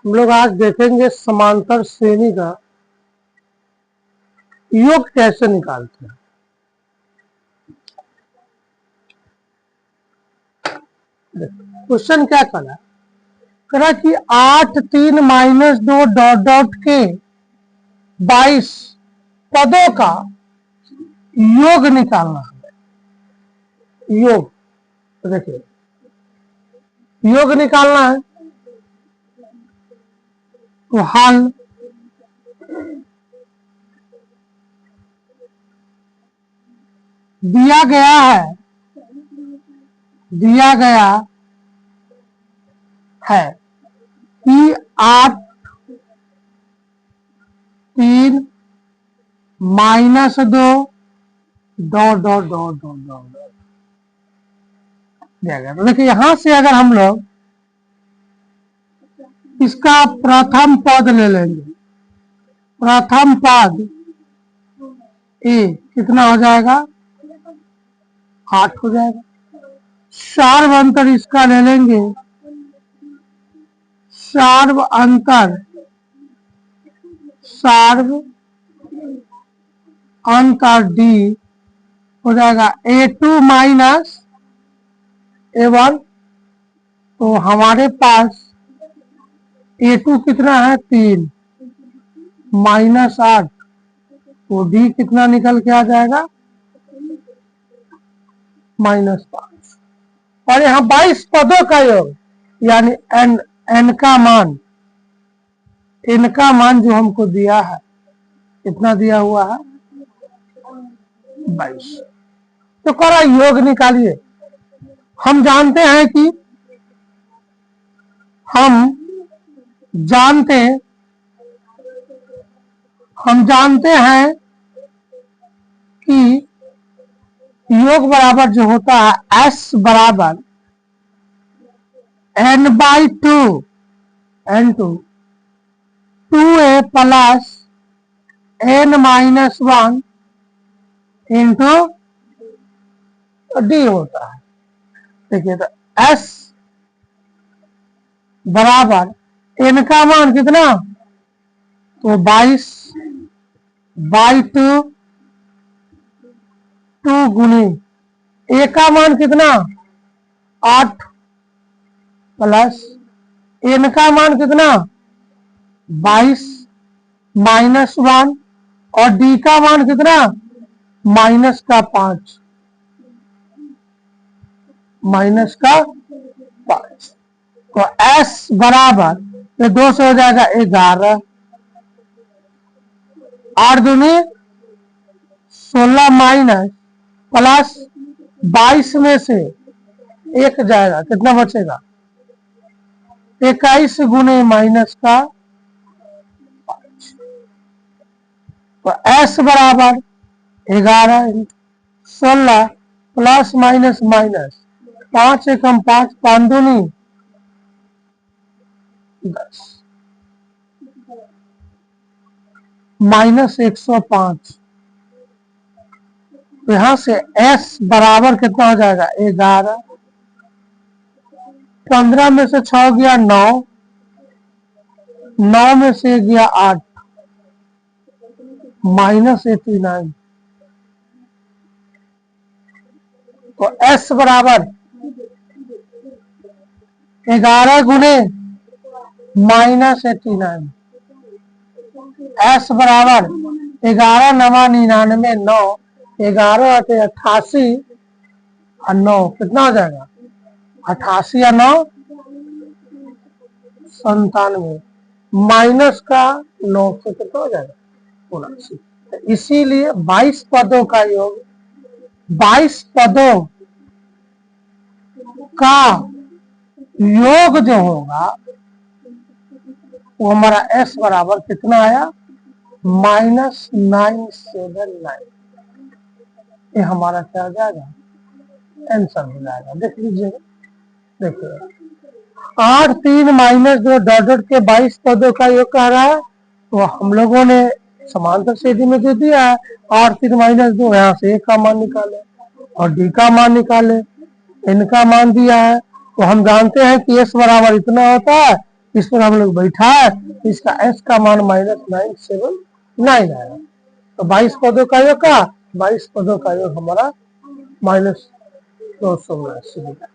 हम लोग आज देखेंगे समांतर श्रेणी का योग कैसे निकालते हैं। क्वेश्चन क्या करा कि 8 3 माइनस 2 डॉट डॉट के 22 पदों का योग निकालना है। योग देखिए, योग निकालना है तो हल दिया गया है कि 8 3 minus 2 dot dot dot dot dot दिया गया। तो देखिए, यहां से अगर हम लोग इसका प्रथम पद ले लेंगे, प्रथम पद ए कितना हो जाएगा, 8 हो जाएगा। सार्व अंतर इसका ले लेंगे, सार्व अंतर डी हो जाएगा A2 माइनस A1। तो हमारे पास A2 कितना है, 3 माइनस 8, तो D कितना निकल के आ जाएगा, -5। और यहाँ 22 पदों का योग यानी n का मान जो हमको दिया है, कितना दिया हुआ है, 22। तो करा योग निकालिए। हम जानते हैं कि योग बराबर जो होता है S बराबर n/2 n2 2a plus n-1 into D होता है। देखिए, तो S बराबर n का मान कितना, तो 22/2 2 गुनी a का मान कितना, 8 प्लस n का मान कितना, 22 -1 और d का मान कितना, -5 तो S बराबर, ये 2 से हो जाएगा 11, 8 दूनी 16 माइनस प्लस 22 में से 1 जाएगा, कितना बचेगा, 21 गुने -5। तो S बराबर 11 16 प्लस माइनस 5 एकम 5 5 दूनी 10 -105। तो यहां से S बराबर कितना हो जाएगा, 11, 15 में से 6 गया 9, 9 में से गया 8, -89। तो S बराबर 11 गुने -89, S बराबर 11 9 99 9, 11 88 और 9 कितना हो जाएगा, 88 और 9 97, माइनस का 9 से कितना हो जाएगा, 79। तो इसीलिए 22 पदों का योग, 22 पदों का योग जो होगा वो हमारा S बराबर कितना आया, -979। ये हमारा क्या हो जाएगा, आंसर हो जाएगा। देख लीजिएगा, देखिए 8 3 माइनस 2 डॉट डॉट के 22 पदों का योग कह रहा है। तो हम लोगों ने समांतर श्रेणी में जो दिया है 8 3 माइनस 2, यहाँ से A का मान निकाले और D का मान निकाले, N का मान दिया है। तो हम जानते हैं कि S बराबर इतना होता है, इस पर हम लोग बैठा है, इसका एस का मान -979 आएगा। तो 22 पदों का योग का 22 पदों का योग हमारा -279